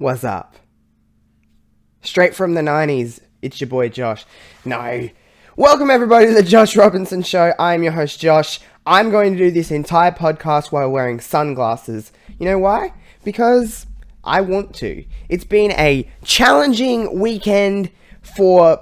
What's up? Straight from the 90s, it's your boy Josh. No. Welcome everybody to the Josh Robinson Show. I'm your host Josh. I'm going to do this entire podcast while wearing sunglasses. You know why? Because I want to. It's been a challenging weekend for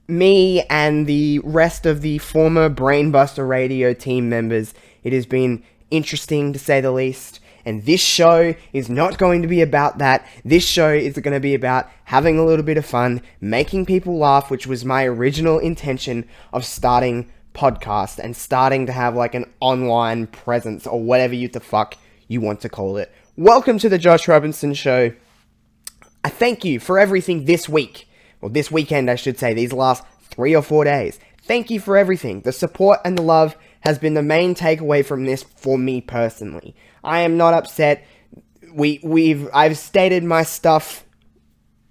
me and the rest of the former Brainbuster Radio team members. It has been interesting to say the least. And this show is not going to be about that. This show is going to be about having a little bit of fun, making people laugh, which was my original intention of starting podcast and starting to have like an online presence or whatever the fuck you want to call it. Welcome to the Josh Robinson Show. I thank you for everything this week. Well, this weekend, I should say, these last 3 or 4 days. Thank you for everything. The support and the love has been the main takeaway from this for me personally. I am not upset. I've stated my stuff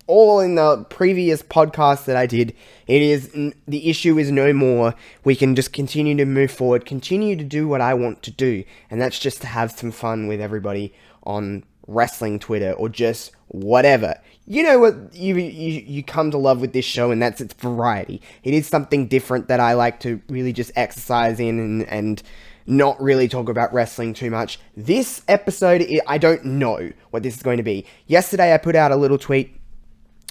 all in the previous podcast that I did. The issue is no more. We can just continue to move forward, continue to do what I want to do, and that's just to have some fun with everybody on wrestling Twitter or just whatever. You know what you come to love with this show, and that's its variety. It is something different that I like to really just exercise in and not really talk about wrestling too much. This episode, I don't know what this is going to be. Yesterday, I put out a little tweet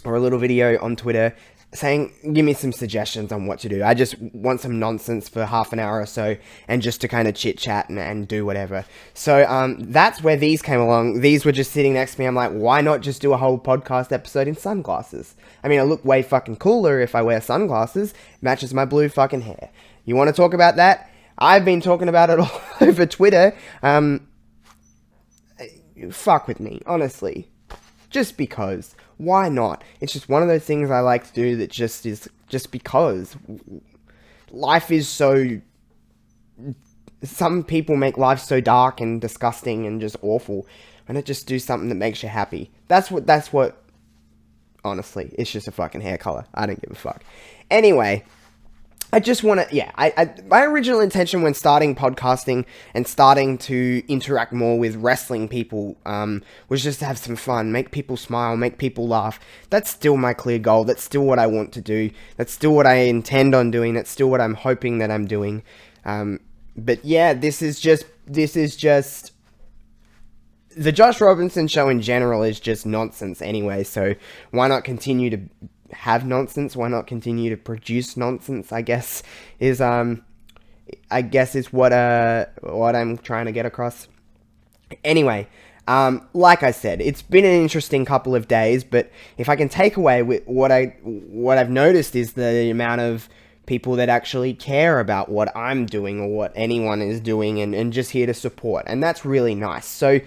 or a little video on Twitter saying, give me some suggestions on what to do. I just want some nonsense for half an hour or so and just to kind of chit-chat and do whatever. So that's where these came along. These were just sitting next to me. I'm like, why not just do a whole podcast episode in sunglasses? I mean, I look way fucking cooler if I wear sunglasses. It matches my blue fucking hair. You want to talk about that? I've been talking about it all over Twitter. Fuck with me, honestly. Just because. Why not? It's just one of those things I like to do that just is just because. Life is so... Some people make life so dark and disgusting and just awful. Why not just do something that makes you happy? That's what... Honestly, it's just a fucking hair color. I don't give a fuck. Anyway... I just want to, my original intention when starting podcasting and starting to interact more with wrestling people, was just to have some fun, make people smile, make people laugh. That's still my clear goal. That's still what I want to do. That's still what I intend on doing. That's still what I'm hoping that I'm doing. But yeah, this is just, the Josh Robinson Show in general is just nonsense anyway, so why not continue to have nonsense? Why not continue to produce nonsense? I guess is what I'm trying to get across. Anyway, like I said, it's been an interesting couple of days, but if I can take away with what I've noticed is the amount of people that actually care about what I'm doing or what anyone is doing and just here to support, and that's really nice. So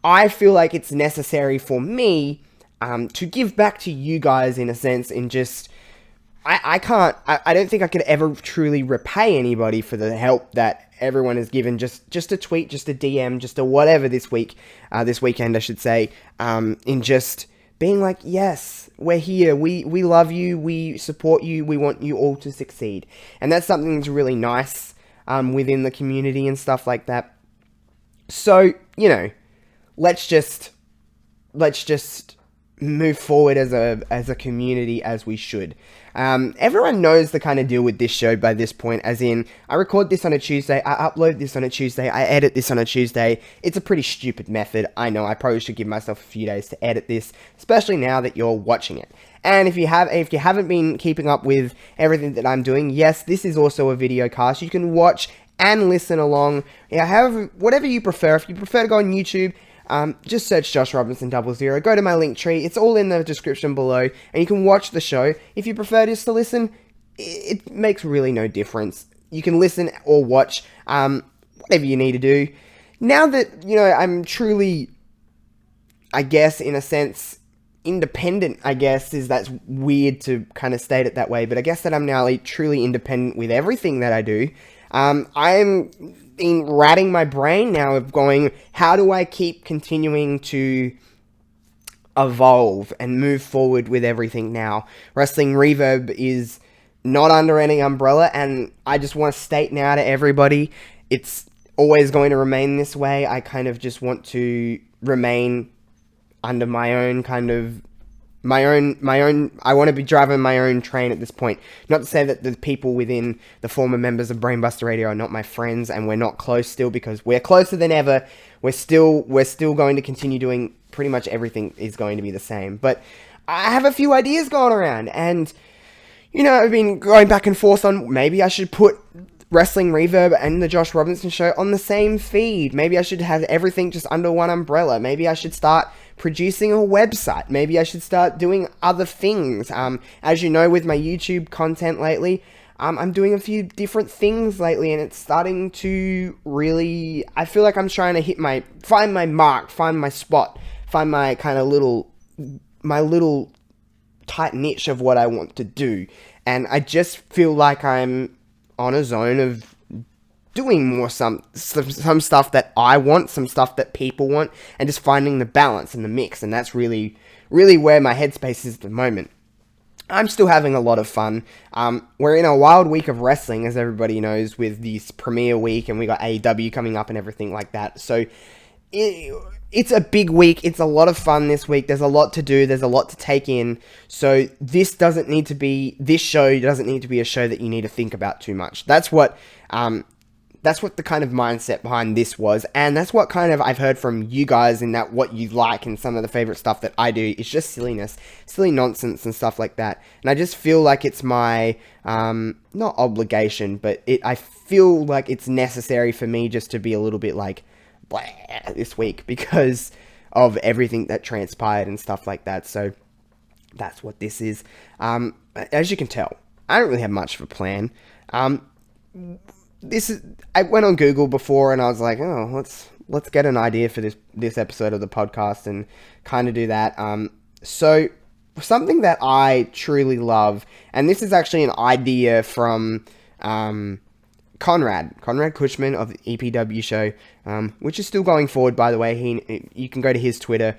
I feel like it's necessary for me to give back to you guys in a sense, in just, I don't think I could ever truly repay anybody for the help that everyone has given, just a tweet, just a DM, just a whatever this weekend I should say, in just being like, yes, we're here, we love you, we support you, we want you all to succeed, and that's something that's really nice, within the community and stuff like that. So, let's just move forward as a community as we should. Everyone knows the kind of deal with this show by this point, as in, I record this on a Tuesday, I upload this on a Tuesday, I edit this on a Tuesday. It's a pretty stupid method, I know, I probably should give myself a few days to edit this, especially now that you're watching it. And if you haven't been keeping up with everything that I'm doing, yes, this is also a video cast. You can watch and listen along, however, whatever you prefer. If you prefer to go on YouTube, just search Josh Robinson 00. Go to my Linktree. It's all in the description below, and you can watch the show. If you prefer just to listen, it makes really no difference. You can listen or watch, whatever you need to do. Now that, I'm truly, I guess, in a sense, independent, I guess, that's weird to kind of state it that way, but I guess that I'm now truly independent with everything that I do. I'm been ratting my brain now of going, how do I keep continuing to evolve and move forward with everything now? Wrestling Reverb is not under any umbrella, and I just want to state now to everybody, it's always going to remain this way. I kind of just want to remain under my own kind of my own I want to be driving my own train at this point. Not to say that the people within the former members of Brainbuster Radio are not my friends and we're not close still, because we're closer than ever. We're still going to continue doing pretty much everything is going to be the same. But I have a few ideas going around, and I've been going back and forth on maybe I should put Wrestling Reverb and the Josh Robinson Show on the same feed. Maybe I should have everything just under one umbrella. Maybe I should start producing a website. Maybe I should start doing other things. As you know, with my YouTube content lately, I'm doing a few different things lately, and it's starting to really, I feel like I'm trying to find my mark, find my spot, find my kind of little tight niche of what I want to do. And I just feel like I'm on a zone of doing more some stuff that I want, some stuff that people want, and just finding the balance and the mix. And that's really, really where my headspace is at the moment. I'm still having a lot of fun. We're in a wild week of wrestling, as everybody knows, with this premiere week, and we got AEW coming up and everything like that. So it's a big week. It's a lot of fun this week. There's a lot to do. There's a lot to take in. So this show doesn't need to be a show that you need to think about too much. That's what the kind of mindset behind this was, and that's what kind of I've heard from you guys, in that what you like and some of the favorite stuff that I do is just silliness, silly nonsense and stuff like that. And I just feel like it's my, not obligation, but I feel like it's necessary for me just to be a little bit like, blah, this week, because of everything that transpired and stuff like that. So that's what this is. As you can tell, I don't really have much of a plan. I went on Google before and I was like, oh, let's get an idea for this episode of the podcast and kind of do that. So something that I truly love, and this is actually an idea from Conrad Cushman of the EPW show, which is still going forward, by the way. You can go to his Twitter.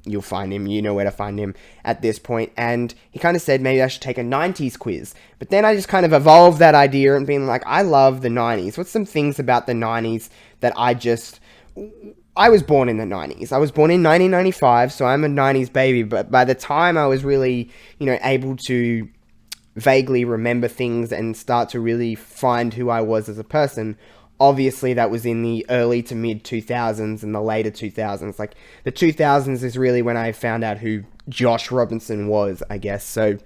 You'll find him. You know where to find him at this point. And he kind of said maybe I should take a 90s quiz. But then I just kind of evolved that idea and being like, I love the 90s. What's some things about the 90s that I was born in the 90s. I was born in 1995, so I'm a 90s baby. But by the time I was really, able to vaguely remember things and start to really find who I was as a person, obviously that was in the early to mid 2000s and the later 2000s. Like the 2000s is really when I found out who Josh Robinson was, I guess. So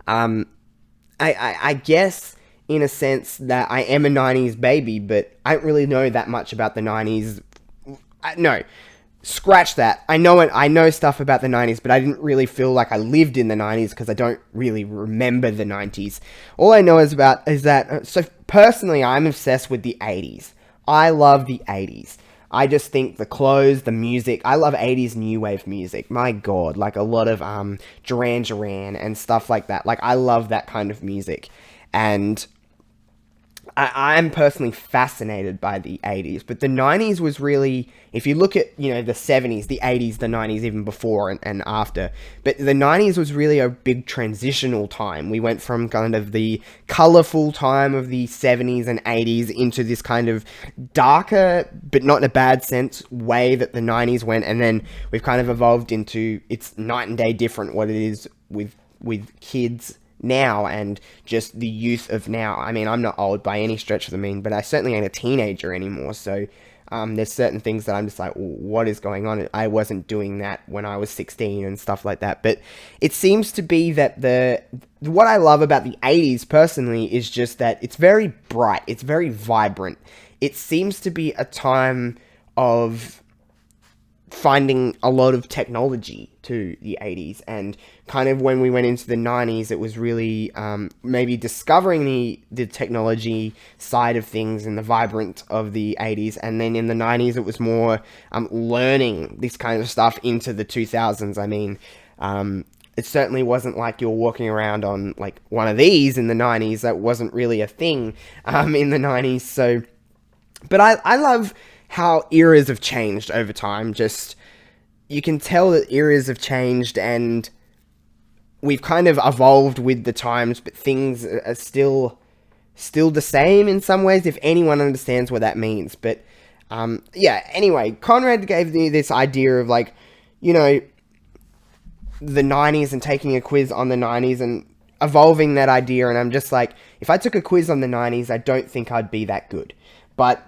I guess in a sense that I am a 90s baby, but I don't really know that much about the 90s. No, scratch that. I know stuff about the 90s, but I didn't really feel like I lived in the 90s because I don't really remember the 90s. All I know is that, so personally, I'm obsessed with the 80s. I love the 80s. I just think the clothes, the music, I love 80s new wave music. My God, like a lot of Duran Duran and stuff like that. Like I love that kind of music. And I'm personally fascinated by the 80s, but the 90s was really, if you look at, the 70s, the 80s, the 90s, even before and after, but the 90s was really a big transitional time. We went from kind of the colourful time of the 70s and 80s into this kind of darker, but not in a bad sense, way that the 90s went, and then we've kind of evolved into, it's night and day different what it is with kids now and just the youth of now. I mean, I'm not old by any stretch of the mean, but I certainly ain't a teenager anymore, so there's certain things that I'm just like, what is going on? I wasn't doing that when I was 16 and stuff like that. But it seems to be that what I love about the 80s personally is just that it's very bright, it's very vibrant. It seems to be a time of finding a lot of technology to the 80s, and kind of when we went into the 90s, it was really maybe discovering the technology side of things and the vibrant of the 80s, and then in the 90s it was more learning this kind of stuff into the 2000s. I mean, it certainly wasn't like you're walking around on like one of these in the 90s. That wasn't really a thing in the 90s. So, but I love how eras have changed over time. Just, you can tell that eras have changed and we've kind of evolved with the times, but things are still the same in some ways, if anyone understands what that means. But yeah, anyway, Conrad gave me this idea of like, you know, the 90s and taking a quiz on the 90s and evolving that idea. And I'm just like, if I took a quiz on the 90s, I don't think I'd be that good. But,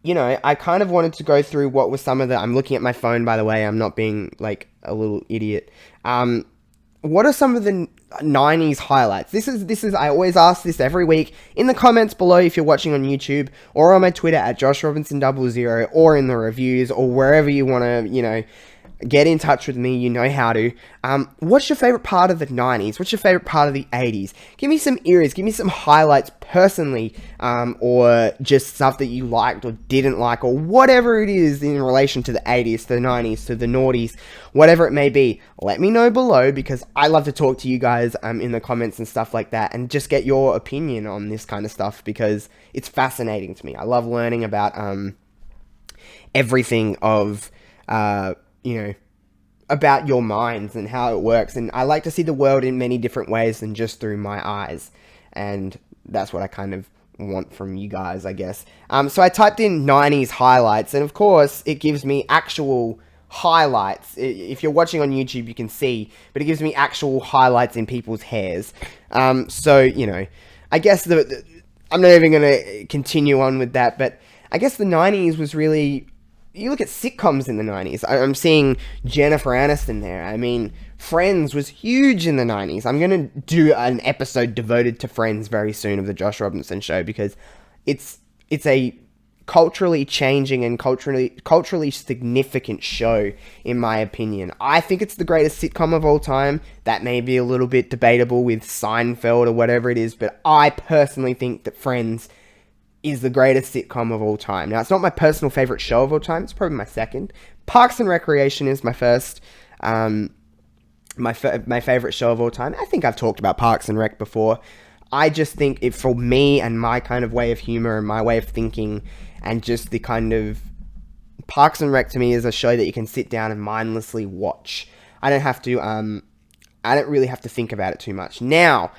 you know, I kind of wanted to go through what was some of the... I'm looking at my phone, by the way. I'm not being, like, a little idiot. What are some of the 90s highlights? This is I always ask this every week in the comments below if you're watching on YouTube, or on my Twitter at JoshRobinson00, or in the reviews, or wherever you want to, you know, get in touch with me. You know how to. What's your favorite part of the 90s? What's your favorite part of the 80s? Give me some eras. Give me some highlights personally, or just stuff that you liked or didn't like, or whatever it is in relation to the 80s, to the 90s, to the noughties, whatever it may be. Let me know below, because I love to talk to you guys in the comments and stuff like that, and just get your opinion on this kind of stuff, because it's fascinating to me. I love learning about everything of... you know, about your minds and how it works. And I like to see the world in many different ways than just through my eyes. And that's what I kind of want from you guys, I guess. So I typed in 90s highlights, and of course, it gives me actual highlights. If you're watching on YouTube, you can see, but it gives me actual highlights in people's hairs. So, you know, I guess I'm not even going to continue on with that, but I guess the 90s was really... You look at sitcoms in the 90s. I'm seeing Jennifer Aniston there. I mean, Friends was huge in the 90s. I'm going to do an episode devoted to Friends very soon of the Josh Robinson Show, because it's a culturally changing and culturally significant show, in my opinion. I think it's the greatest sitcom of all time. That may be a little bit debatable with Seinfeld or whatever it is, but I personally think that Friends is the greatest sitcom of all time. Now, it's not my personal favorite show of all time. It's probably my second. Parks and Recreation is my first. My favorite show of all time. I think I've talked about Parks and Rec before. I just think it, for me and my kind of way of humor and my way of thinking, and just the kind of... Parks and Rec to me is a show that you can sit down and mindlessly watch. I don't have to, I don't really have to think about it too much. Now,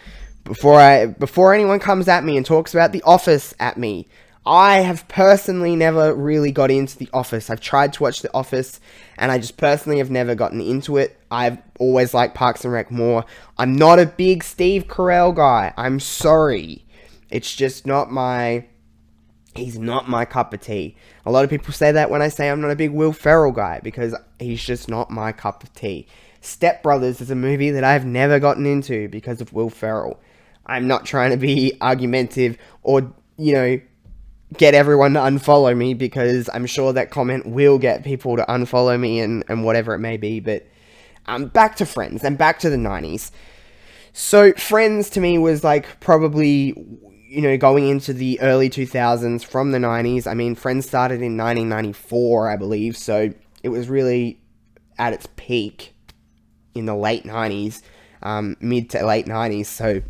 before anyone comes at me and talks about The Office at me, I have personally never really got into The Office. I've tried to watch The Office, and I just personally have never gotten into it. I've always liked Parks and Rec more. I'm not a big Steve Carell guy. I'm sorry. It's just not my... He's not my cup of tea. A lot of people say that when I say I'm not a big Will Ferrell guy, because he's just not my cup of tea. Step Brothers is a movie that I've never gotten into because of Will Ferrell. I'm not trying to be argumentative or, you know, get everyone to unfollow me, because I'm sure that comment will get people to unfollow me and whatever it may be. But back to Friends and back to the 90s. So Friends to me was like probably, you know, going into the early 2000s from the 90s. I mean, Friends started in 1994, I believe. So it was really at its peak in the late 90s, mid to late 90s. So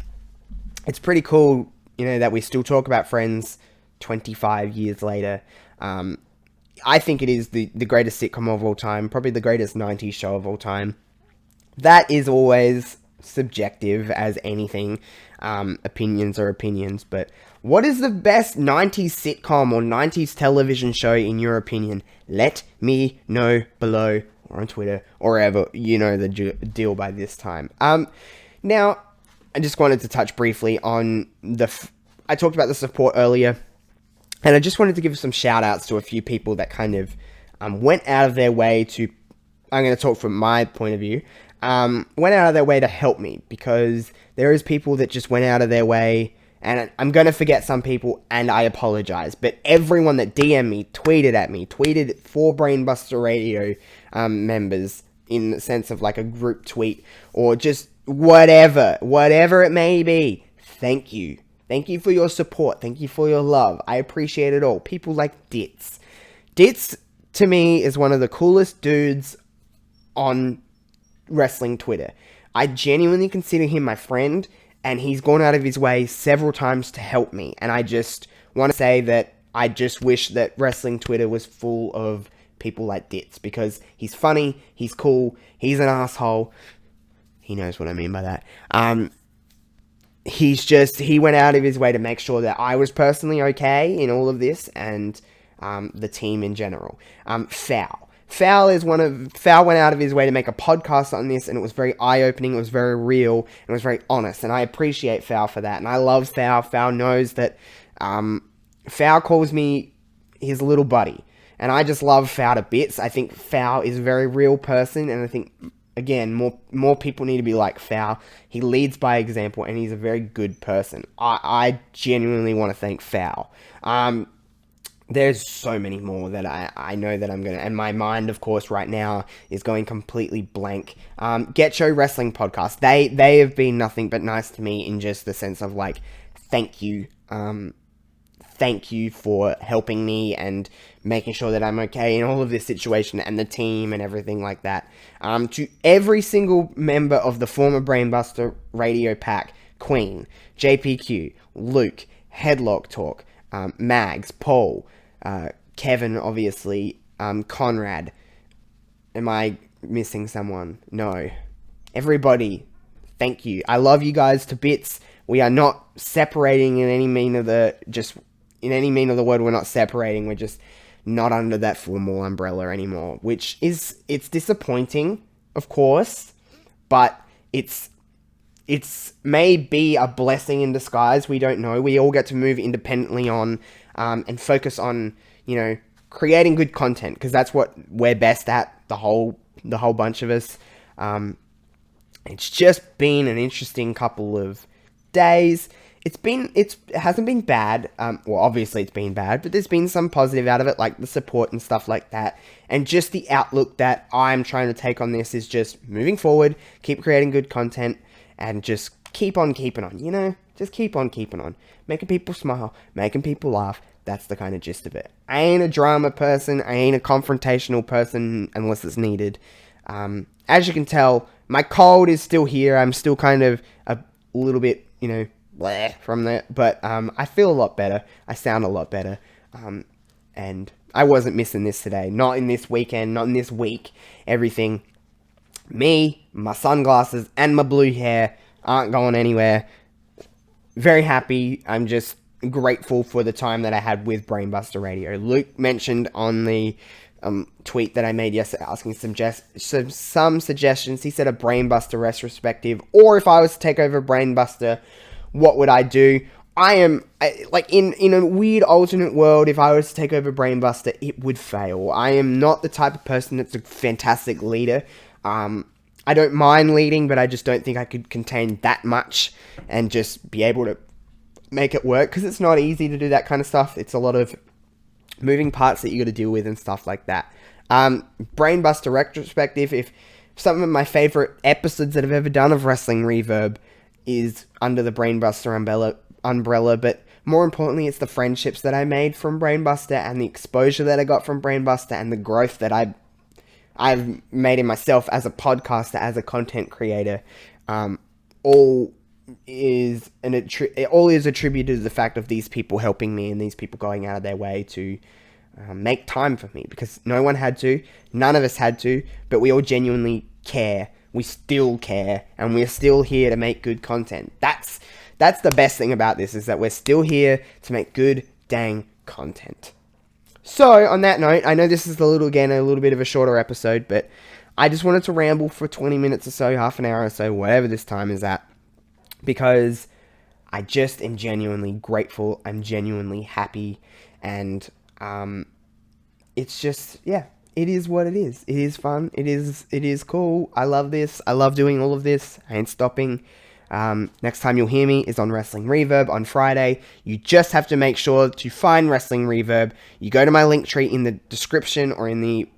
it's pretty cool, you know, that we still talk about Friends 25 years later. I think it is the greatest sitcom of all time, probably the greatest 90s show of all time. That is always subjective as anything. Opinions are opinions, but what is the best 90s sitcom or 90s television show in your opinion? Let me know below, or on Twitter, or wherever. You know the deal by this time. Now, I just wanted to touch briefly on I talked about the support earlier, and I just wanted to give some shout outs to a few people that kind of went out of their way to... I'm going to talk from my point of view. Went out of their way to help me, because there is people that just went out of their way, and I'm going to forget some people, and I apologize, but everyone that DM'd me, tweeted for Brainbuster Radio members, in the sense of like a group tweet, or just whatever it may be, thank you. Thank you for your support. Thank you for your love. I appreciate it all. People like Ditz. Ditz, to me, is one of the coolest dudes on wrestling Twitter. I genuinely consider him my friend, and he's gone out of his way several times to help me. And I just want to say that I just wish that wrestling Twitter was full of people like Ditz, because he's funny, he's cool, he's an asshole. He knows what I mean by that. He went out of his way to make sure that I was personally okay in all of this, and the team in general. Fowl went out of his way to make a podcast on this, and it was very eye-opening, it was very real, it was very honest, and I appreciate Fowl for that, and I love Fowl. Fowl knows that, Fowl calls me his little buddy, and I just love Fowl to bits. I think Fowl is a very real person, and I think, again, more people need to be like Fowl. He leads by example, and he's a very good person. I genuinely want to thank Fowl. There's so many more that I know that I'm going to... And my mind, of course, right now is going completely blank. Get Show Wrestling Podcast. They have been nothing but nice to me in just the sense of, like, thank you. Thank you for helping me and making sure that I'm okay in all of this situation and the team and everything like that. To every single member of the former Brainbuster Radio Pack, Queen, JPQ, Luke, Headlock Talk, Mags, Paul... Kevin, obviously, Conrad. Am I missing someone? No. Everybody, thank you. I love you guys to bits. We are not separating in any mean of the word. We're not separating. We're just not under that formal umbrella anymore, it's disappointing, of course, but it's may be a blessing in disguise. We don't know. We all get to move independently on, and focus on, creating good content, because that's what we're best at, the whole bunch of us. It's just been an interesting couple of days. It hasn't been bad. Well, obviously it's been bad, but there's been some positive out of it, like the support and stuff like that. And just the outlook that I'm trying to take on this is just moving forward, keep creating good content, and just keep on keeping on, Just keep on keeping on. Making people smile, making people laugh. That's the kind of gist of it. I ain't a drama person. I ain't a confrontational person unless it's needed. As you can tell, my cold is still here. I'm still kind of a little bit, bleh from that. But I feel a lot better. I sound a lot better. And I wasn't missing this today. Not in this weekend. Not in this week. Everything. Me, my sunglasses, and my blue hair aren't going anywhere. Very happy. I'm just grateful for the time that I had with Brainbuster Radio. Luke mentioned on the tweet that I made yesterday, asking some suggestions. He said a Brainbuster retrospective, or if I was to take over Brainbuster, what would I do? In a weird alternate world, if I was to take over Brainbuster, it would fail. I am not the type of person that's a fantastic leader. I don't mind leading, but I just don't think I could contain that much and just be able to make it work, because it's not easy to do that kind of stuff. It's a lot of moving parts that you got to deal with and stuff like that. Brainbuster retrospective, if some of my favorite episodes that I've ever done of Wrestling Reverb is under the Brainbuster umbrella, but more importantly, it's the friendships that I made from Brainbuster and the exposure that I got from Brainbuster and the growth that I've made in myself as a podcaster, as a content creator. All is attributed to the fact of these people helping me and these people going out of their way to make time for me, because no one had to, none of us had to, but we all genuinely care. We still care, and we're still here to make good content. That's the best thing about this, is that we're still here to make good dang content. So, on that note, I know this is a little bit of a shorter episode, but I just wanted to ramble for 20 minutes or so, half an hour or so, whatever this time is at, because I just am genuinely grateful, I'm genuinely happy, and it's just, yeah, it is what it is. It is fun, it is cool, I love this, I love doing all of this, I ain't stopping. Next time you'll hear me is on Wrestling Reverb on Friday. You just have to make sure to find Wrestling Reverb. You go to my Linktree in the description, or in the,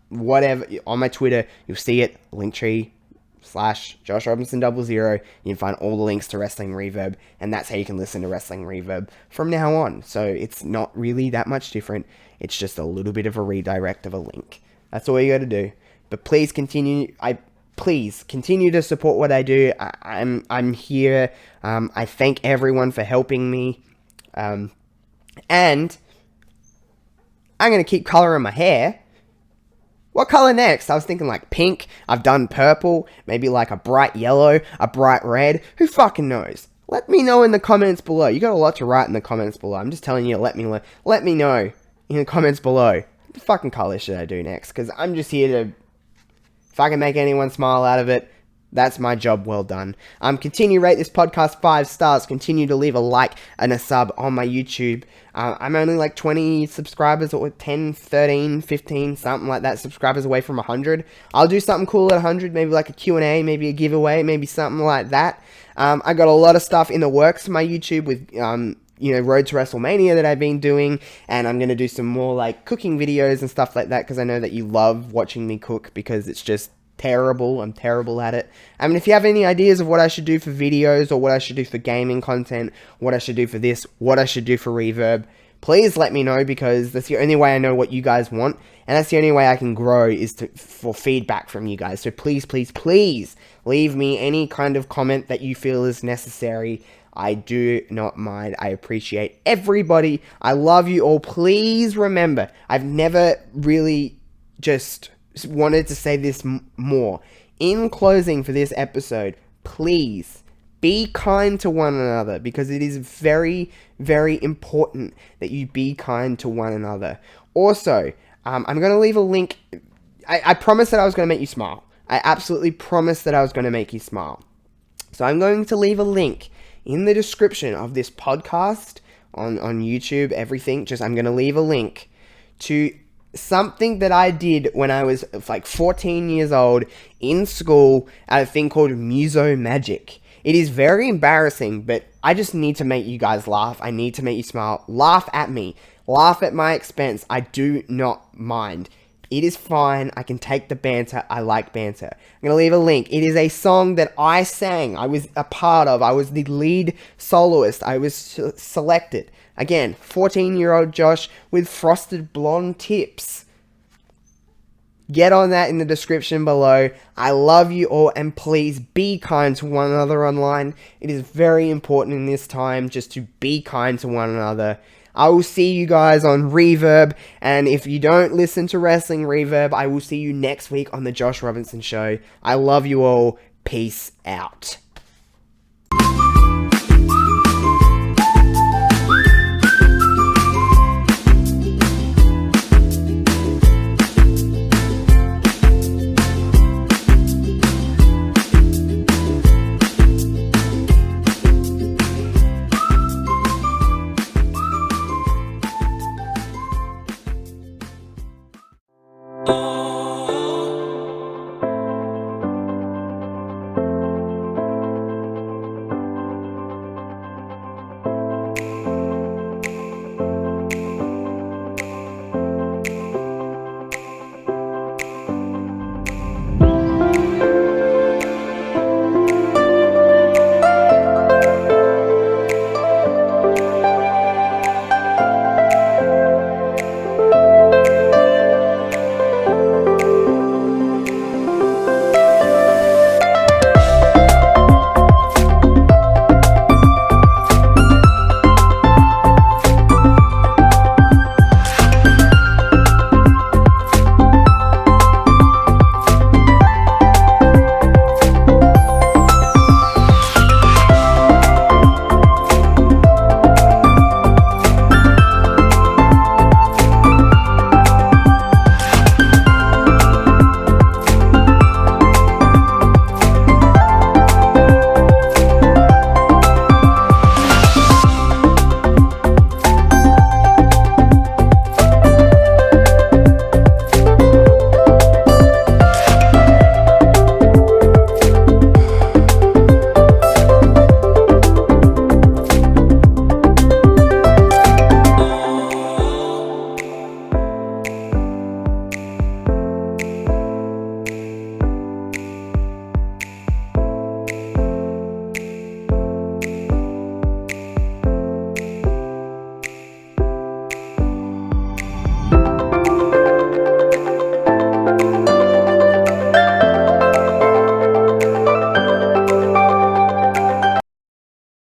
whatever, on my Twitter, you'll see it, Linktree/JoshRobinson00. You can find all the links to Wrestling Reverb, and that's how you can listen to Wrestling Reverb from now on. So it's not really that much different. It's just a little bit of a redirect of a link. That's all you got to do. But please continue. Please continue to support what I do. I'm here. I thank everyone for helping me. And I'm going to keep coloring my hair. What color next? I was thinking like pink. I've done purple. Maybe like a bright yellow, a bright red. Who fucking knows? Let me know in the comments below. You got a lot to write in the comments below. I'm just telling you, let me know in the comments below. the fucking color should I do next? Because I'm just here to, if I can make anyone smile out of it, that's my job well done. Continue to rate this podcast 5 stars. Continue to leave a like and a sub on my YouTube. I'm only like 20 subscribers, or 10, 13, 15, something like that, subscribers away from 100. I'll do something cool at 100, maybe like a Q&A, maybe a giveaway, maybe something like that. I got a lot of stuff in the works for my YouTube with, Road to WrestleMania that I've been doing, and I'm going to do some more like cooking videos and stuff like that, because I know that you love watching me cook, because it's just terrible. I'm terrible at it. I mean, if you have any ideas of what I should do for videos, or what I should do for gaming content, what I should do for this, what I should do for Reverb, please let me know, because that's the only way I know what you guys want, and that's the only way I can grow, is for feedback from you guys. So please, please, please leave me any kind of comment that you feel is necessary. I do not mind. I appreciate everybody. I love you all. Please remember, I've never really just wanted to say this more. In closing for this episode, please be kind to one another, because it is very, very important that you be kind to one another. Also, I'm going to leave a link. I promised that I was going to make you smile. I absolutely promised that I was going to make you smile. So I'm going to leave a link in the description of this podcast on YouTube, everything. I'm going to leave a link to something that I did when I was like 14 years old in school at a thing called Muso Magic. It is very embarrassing, but I just need to make you guys laugh. I need to make you smile. Laugh at me. Laugh at my expense. I do not mind. It is fine. I can take the banter. I like banter. I'm going to leave a link. It is a song that I sang. I was a part of. I was the lead soloist. I was selected. Again, 14-year-old Josh with frosted blonde tips. Get on that in the description below. I love you all, and please be kind to one another online. It is very important in this time just to be kind to one another. I will see you guys on Reverb, and if you don't listen to Wrestling Reverb, I will see you next week on The Josh Robinson Show. I love you all. Peace out.